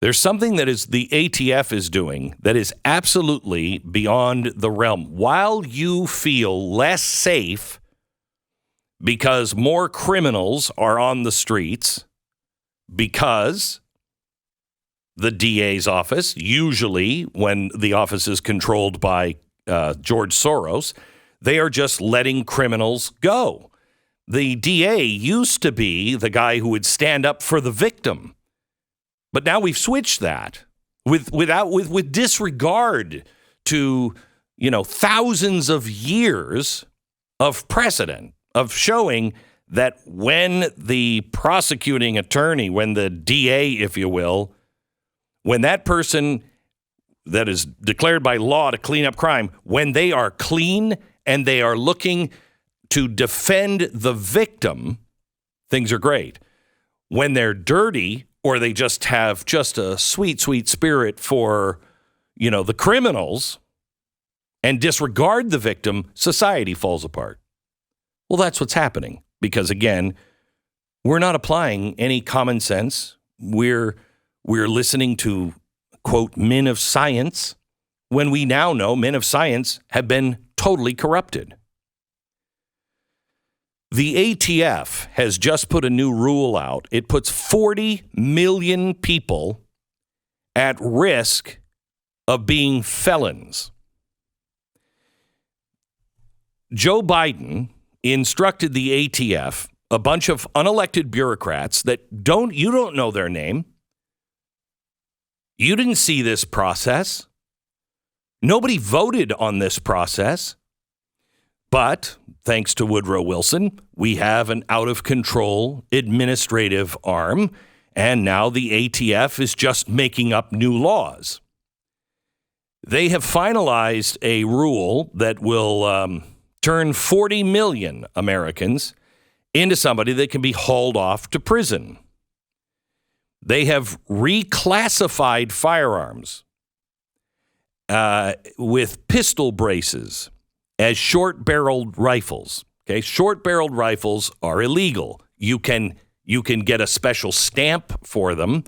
There's something that is the ATF is doing that is absolutely beyond the realm. While you feel less safe because more criminals are on the streets, because the DA's office, usually when the office is controlled by George Soros, they are just letting criminals go. The DA used to be the guy who would stand up for the victim. But now we've switched that with disregard to, thousands of years of precedent of showing that when the prosecuting attorney, when the DA, if you will, when that person that is declared by law to clean up crime, when they are clean and they are looking to defend the victim, things are great. When they're dirty, or they just have just a sweet, sweet spirit for, the criminals and disregard the victim, society falls apart. Well, that's what's happening because, again, we're not applying any common sense. We're listening to, quote, men of science when we now know men of science have been totally corrupted. The ATF has just put a new rule out. It puts 40 million people at risk of being felons. Joe Biden instructed the ATF, a bunch of unelected bureaucrats that you don't know their name. You didn't see this process. Nobody voted on this process. But thanks to Woodrow Wilson, we have an out-of-control administrative arm, and now the ATF is just making up new laws. They have finalized a rule that will turn 40 million Americans into somebody that can be hauled off to prison. They have reclassified firearms with pistol braces as short-barreled rifles. Okay, short-barreled rifles are illegal. You can get a special stamp for them.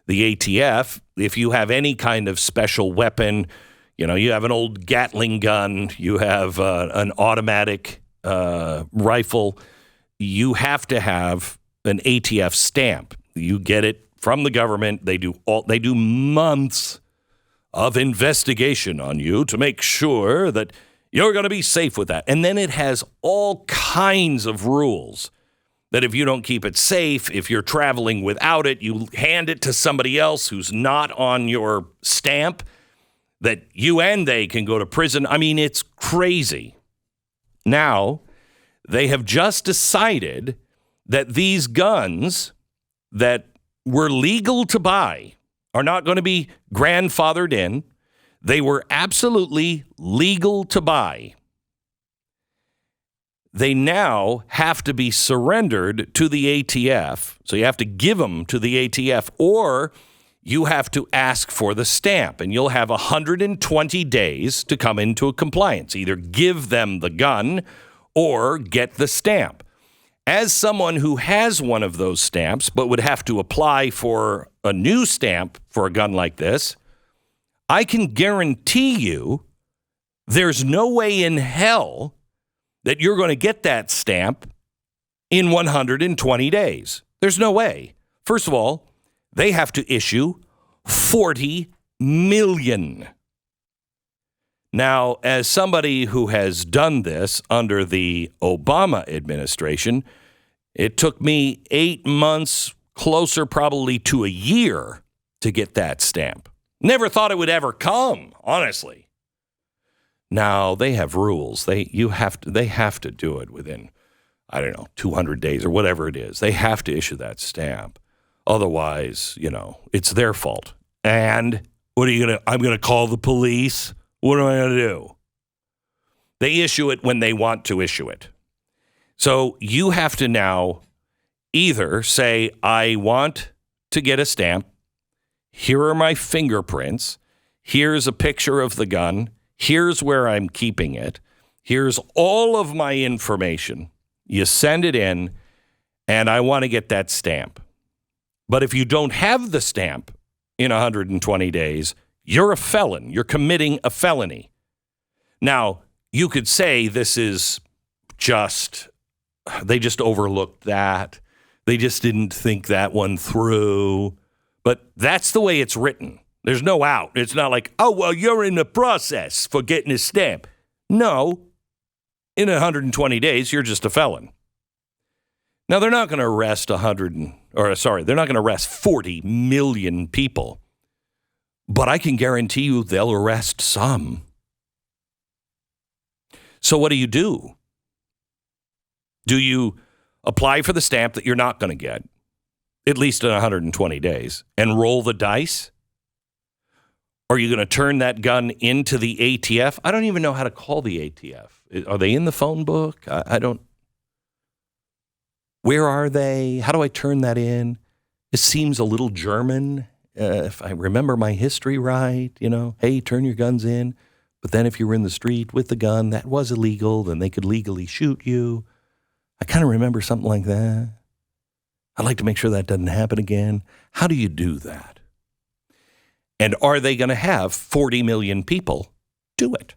The ATF, if you have any kind of special weapon, you have an old Gatling gun, you have an automatic rifle, you have to have an ATF stamp. You get it from the government. They do months of investigation on you to make sure that you're going to be safe with that. And then it has all kinds of rules that if you don't keep it safe, if you're traveling without it, you hand it to somebody else who's not on your stamp, that you and they can go to prison. I mean, it's crazy. Now, they have just decided that these guns that were legal to buy are not going to be grandfathered in. They were absolutely legal to buy. They now have to be surrendered to the ATF. So you have to give them to the ATF, or you have to ask for the stamp, and you'll have 120 days to come into a compliance. Either give them the gun or get the stamp. As someone who has one of those stamps but would have to apply for a new stamp for a gun like this, I can guarantee you there's no way in hell that you're going to get that stamp in 120 days. There's no way. First of all, they have to issue 40 million. Now, as somebody who has done this under the Obama administration, it took me 8 months, closer probably to a year, to get that stamp. Never thought it would ever come, honestly. Now, they have rules. They have to do it within, 200 days or whatever it is. They have to issue that stamp. Otherwise, it's their fault. And I'm going to call the police. What am I going to do? They issue it when they want to issue it. So you have to now either say, I want to get a stamp. Here are my fingerprints. Here's a picture of the gun. Here's where I'm keeping it. Here's all of my information. You send it in, and I want to get that stamp. But if you don't have the stamp in 120 days, you're a felon. You're committing a felony. Now, you could say this is they just overlooked that. They just didn't think that one through. But that's the way it's written. There's no out. It's not like, oh, well, you're in the process for getting a stamp. No. In 120 days, you're just a felon. Now, they're not going to arrest they're not going to arrest 40 million people. But I can guarantee you they'll arrest some. So what do? Do you apply for the stamp that you're not going to get, at least in 120 days, and roll the dice? Are you going to turn that gun into the ATF? I don't even know how to call the ATF. Are they in the phone book? I don't. Where are they? How do I turn that in? It seems a little German, if I remember my history right. Hey, turn your guns in. But then if you were in the street with the gun, that was illegal. Then they could legally shoot you. I kind of remember something like that. I'd like to make sure that doesn't happen again. How do you do that? And are they going to have 40 million people do it?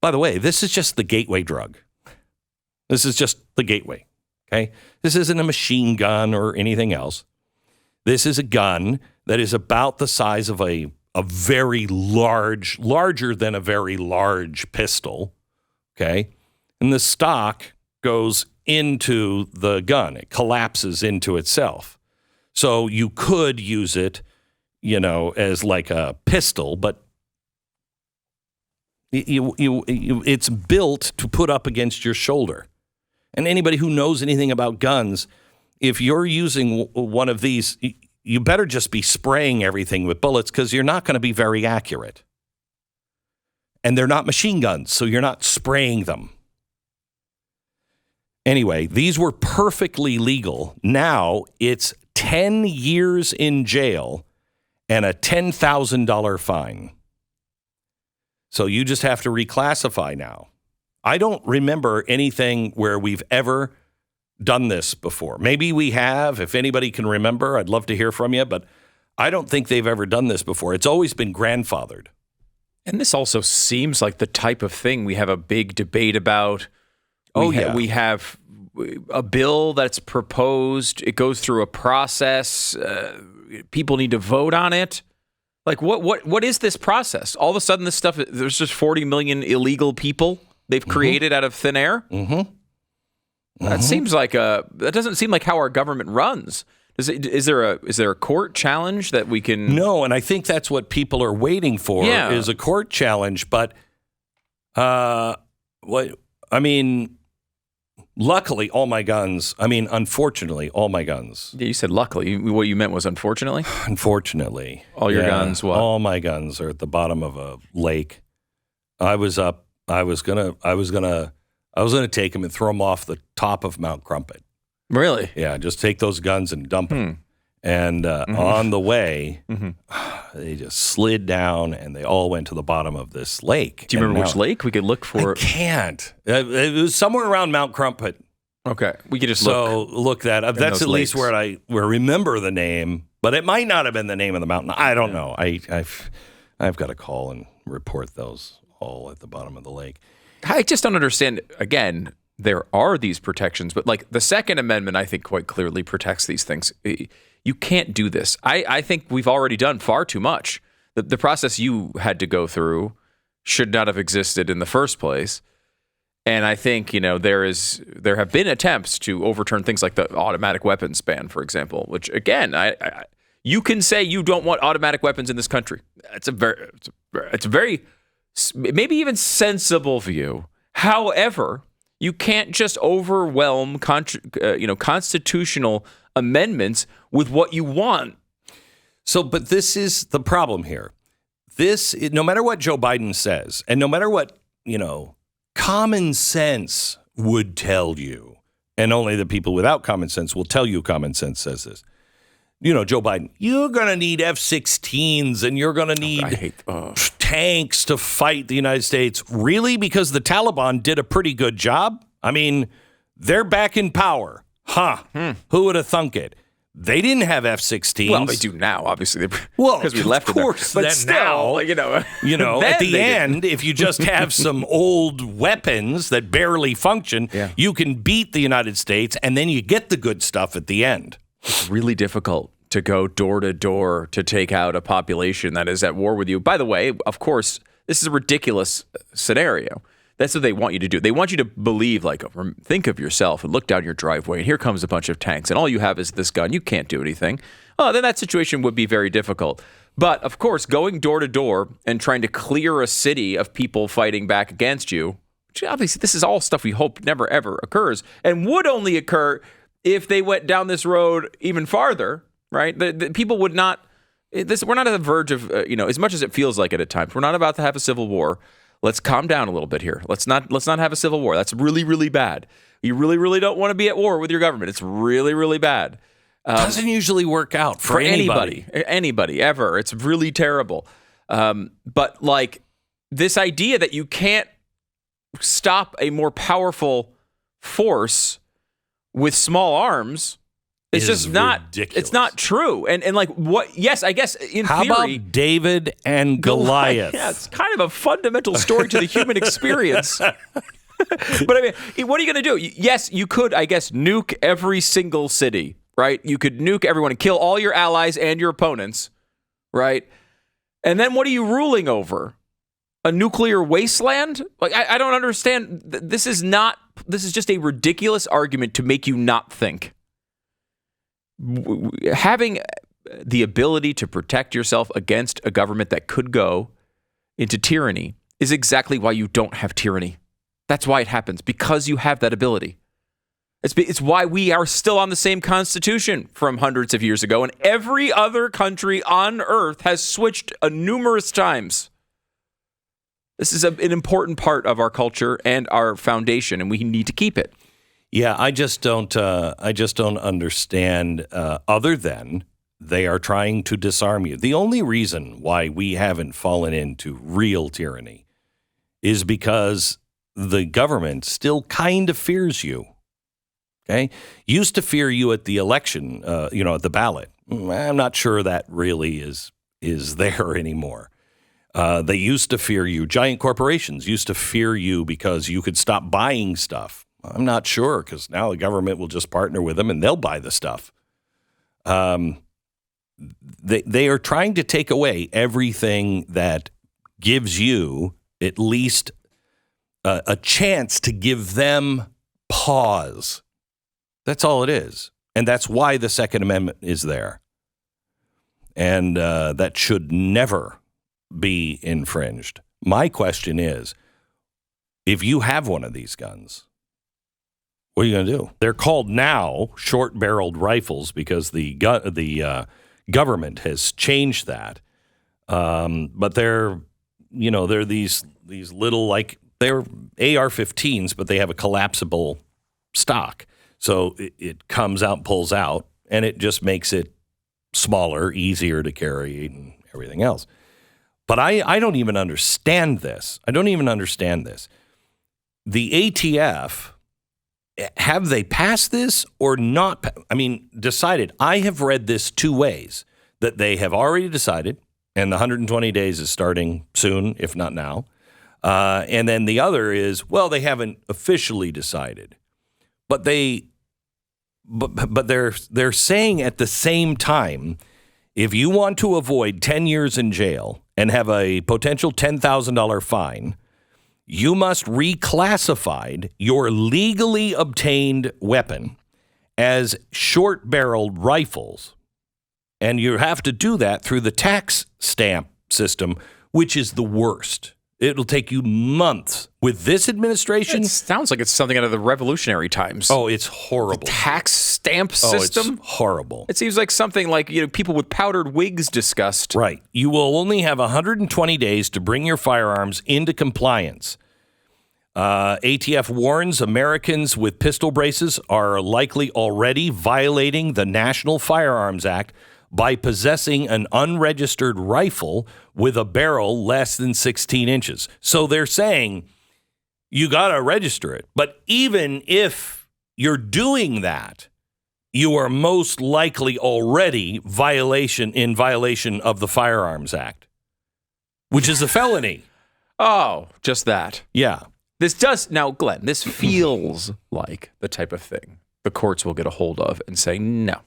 By the way, this is just the gateway drug. This is just the gateway, okay? This isn't a machine gun or anything else. This is a gun that is about the size of a very larger than a very large pistol, okay? And the stock goes into the gun. It collapses into itself. So you could use it, as like a pistol, but it's built to put up against your shoulder. And anybody who knows anything about guns, if you're using one of these, you better just be spraying everything with bullets because you're not going to be very accurate. And they're not machine guns, so you're not spraying them. Anyway, these were perfectly legal. Now it's 10 years in jail and a $10,000 fine. So you just have to reclassify now. I don't remember anything where we've ever done this before. Maybe we have. If anybody can remember, I'd love to hear from you, but I don't think they've ever done this before. It's always been grandfathered. And this also seems like the type of thing we have a big debate about. We have a bill that's proposed. It goes through a process. People need to vote on it. Like, what is this process? All of a sudden, this stuff, there's just 40 million illegal people they've created out of thin air? That seems like that doesn't seem like how our government runs. Is there a court challenge that we can? No, and I think that's what people are waiting for is a court challenge. But luckily, all my guns. Unfortunately, all my guns. Yeah, you said luckily. What you meant was unfortunately. Unfortunately, all your guns. What? All my guns are at the bottom of a lake. I was up. I was gonna take them and throw them off the top of Mount Crumpet. Really? Yeah, just take those guns and dump them. And on the way, they just slid down and they all went to the bottom of this lake. Do you remember which lake? We could look for. I can't. It was somewhere around Mount Crumpet. Okay, we could just look that up. That's at least where I remember the name, but it might not have been the name of the mountain. I don't know. I've got to call and report those all at the bottom of the lake. I just don't understand. Again, there are these protections, but like the Second Amendment, I think quite clearly protects these things. You can't do this. I think we've already done far too much. The process you had to go through should not have existed in the first place. And I think, there have been attempts to overturn things like the automatic weapons ban, for example, which again, you can say you don't want automatic weapons in this country. It's a very maybe even sensible view. However, you can't just overwhelm constitutional amendments with what you want. So, but this is the problem here. No matter what Joe Biden says, and no matter what, common sense would tell you, and only the people without common sense will tell you common sense says this. Joe Biden, you're going to need F-16s and you're going to need tanks to fight the United States. Really? Because the Taliban did a pretty good job? They're back in power. Who would have thunk it? They didn't have F-16s. Well, they do now, obviously. Well, because we left it there. But still, at the end, if you just have some old weapons that barely function, you can beat the United States, and then you get the good stuff at the end. It's really difficult to go door to door to take out a population that is at war with you. By the way, of course, this is a ridiculous scenario. That's what they want you to do. They want you to believe, like, think of yourself and look down your driveway, and here comes a bunch of tanks, and all you have is this gun. You can't do anything. Oh, then that situation would be very difficult. But, of course, going door to door and trying to clear a city of people fighting back against you, which obviously this is all stuff we hope never, ever occurs, and would only occur if they went down this road even farther, right? The people would not... we're not at the verge of, as much as it feels like it at times, we're not about to have a civil war. Let's calm down a little bit here. Let's not have a civil war. That's really, really bad. You really, really don't want to be at war with your government. It's really, really bad. Doesn't usually work out for anybody ever. It's really terrible. But like this idea that you can't stop a more powerful force with small arms. It's just not ridiculous. It's not true. And like what? Yes, I guess in How theory. About David and Goliath? Yeah, it's kind of a fundamental story to the human experience. But I mean, what are you going to do? Yes, you could, I guess, nuke every single city, right? You could nuke everyone and kill all your allies and your opponents, right? And then what are you ruling over? A nuclear wasteland? Like I don't understand. This is just a ridiculous argument to make you not think. Having the ability to protect yourself against a government that could go into tyranny is exactly why you don't have tyranny. That's why it happens, because you have that ability. It's why we are still on the same constitution from hundreds of years ago, and every other country on earth has switched numerous times. This is an important part of our culture and our foundation, and we need to keep it. Yeah, I just don't understand. Other than they are trying to disarm you. The only reason why we haven't fallen into real tyranny is because the government still kind of fears you. Okay, used to fear you at the election, at the ballot. I'm not sure that really is there anymore. They used to fear you. Giant corporations used to fear you because you could stop buying stuff. I'm not sure, because now the government will just partner with them and they'll buy the stuff. They are trying to take away everything that gives you at least a chance to give them pause. That's all it is. And that's why the Second Amendment is there. And that should never be infringed. My question is, if you have one of these guns, what are you going to do? They're called now short-barreled rifles because the government has changed that. But they're these little, like, they're AR-15s, but they have a collapsible stock. So it comes out, pulls out, and it just makes it smaller, easier to carry, and everything else. But I don't even understand this. The ATF, have they passed this or not? Decided. I have read this two ways, that they have already decided, and the 120 days is starting soon, if not now. And then the other is, well, they haven't officially decided. But they're saying at the same time, if you want to avoid 10 years in jail and have a potential $10,000 fine, you must reclassify your legally obtained weapon as short-barreled rifles. And you have to do that through the tax stamp system, which is the worst. It'll take you months. With this administration... It sounds like it's something out of the revolutionary times. Oh, it's horrible. The tax stamp system? It's horrible. It seems like something like people with powdered wigs discussed. Right. You will only have 120 days to bring your firearms into compliance. ATF warns Americans with pistol braces are likely already violating the National Firearms Act by possessing an unregistered rifle with a barrel less than 16 inches. So they're saying you got to register it. But even if you're doing that, you are most likely already in violation of the Firearms Act, which is a felony. Oh, just that. Yeah. Now, Glenn, this feels like the type of thing the courts will get a hold of and say, no,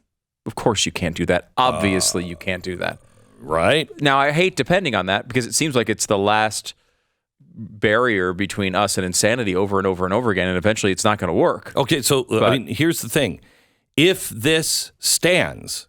of course you can't do that. Obviously you can't do that. Right. Now, I hate depending on that because it seems like it's the last barrier between us and insanity over and over and over again, and eventually it's not going to work. Okay, so here's the thing. If this stands,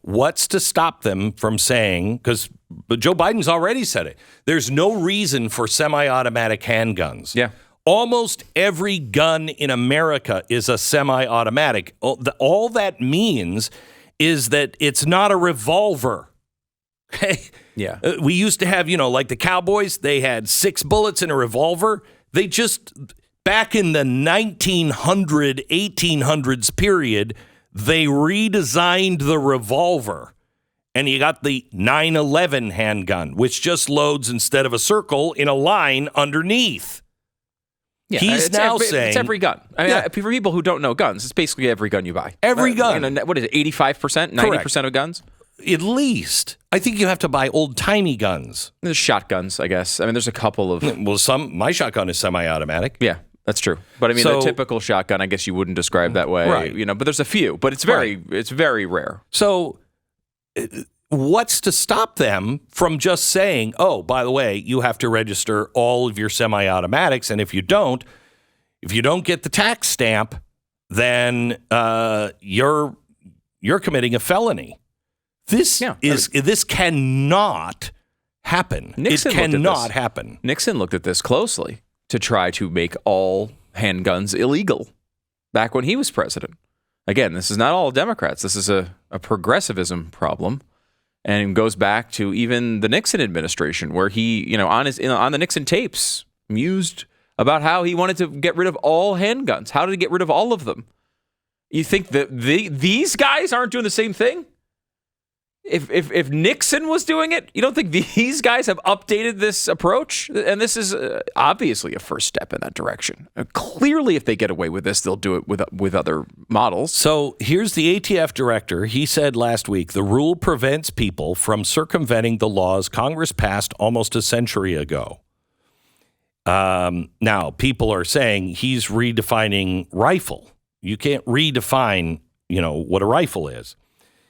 what's to stop them from saying, because Joe Biden's already said it, there's no reason for semi-automatic handguns. Yeah. Almost every gun in America is a semi-automatic. All that means is that it's not a revolver. Okay? Yeah. We used to have, like the Cowboys, they had 6 bullets in a revolver. They just, back in the 1800s period, they redesigned the revolver. And you got the 911 handgun, which just loads instead of a circle in a line underneath. Yeah, He's now saying it's every gun. I mean, for people who don't know guns, it's basically every gun you buy. Every gun. What is it? 85%, 90% of guns. At least, I think you have to buy old timey guns. There's shotguns, I guess. I mean, there's a couple of. Well, my shotgun is semi-automatic. Yeah, that's true. But I mean, the typical shotgun, I guess you wouldn't describe that way. Right. But there's a few. But it's very rare. So, what's to stop them from just saying, oh, by the way, you have to register all of your semi-automatics, and if you don't get the tax stamp, then you're committing a felony. This cannot happen. Nixon it cannot happen. Nixon looked at this closely to try to make all handguns illegal back when he was president. Again, this is not all Democrats. This is a progressivism problem. And it goes back to even the Nixon administration, where he, on the Nixon tapes, mused about how he wanted to get rid of all handguns. How to get rid of all of them? You think that these guys aren't doing the same thing? If Nixon was doing it, you don't think these guys have updated this approach? And this is obviously a first step in that direction. Clearly, if they get away with this, they'll do it with other models. So here's the ATF director. He said last week, the rule prevents people from circumventing the laws Congress passed almost a century ago. Now, people are saying he's redefining rifle. You can't redefine, what a rifle is.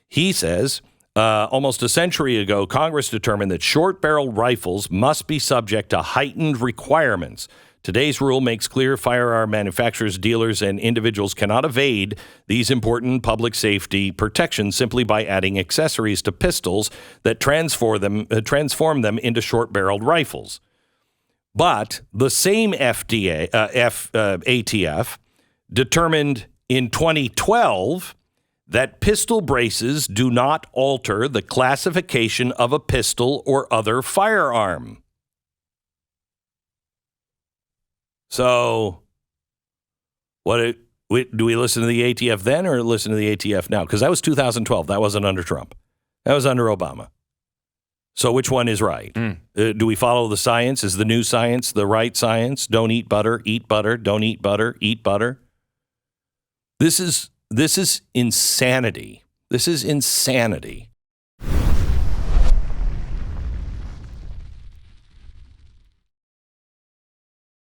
He says, almost a century ago, Congress determined that short-barreled rifles must be subject to heightened requirements. Today's rule makes clear firearm manufacturers, dealers, and individuals cannot evade these important public safety protections simply by adding accessories to pistols that transform them into short-barreled rifles. But the same ATF determined in 2012 that pistol braces do not alter the classification of a pistol or other firearm. So, do we listen to the ATF then or listen to the ATF now? Because that was 2012. That wasn't under Trump. That was under Obama. So which one is right? Do we follow the science? Is the new science the right science? Don't eat butter, don't eat butter, eat butter. This is insanity. This is insanity.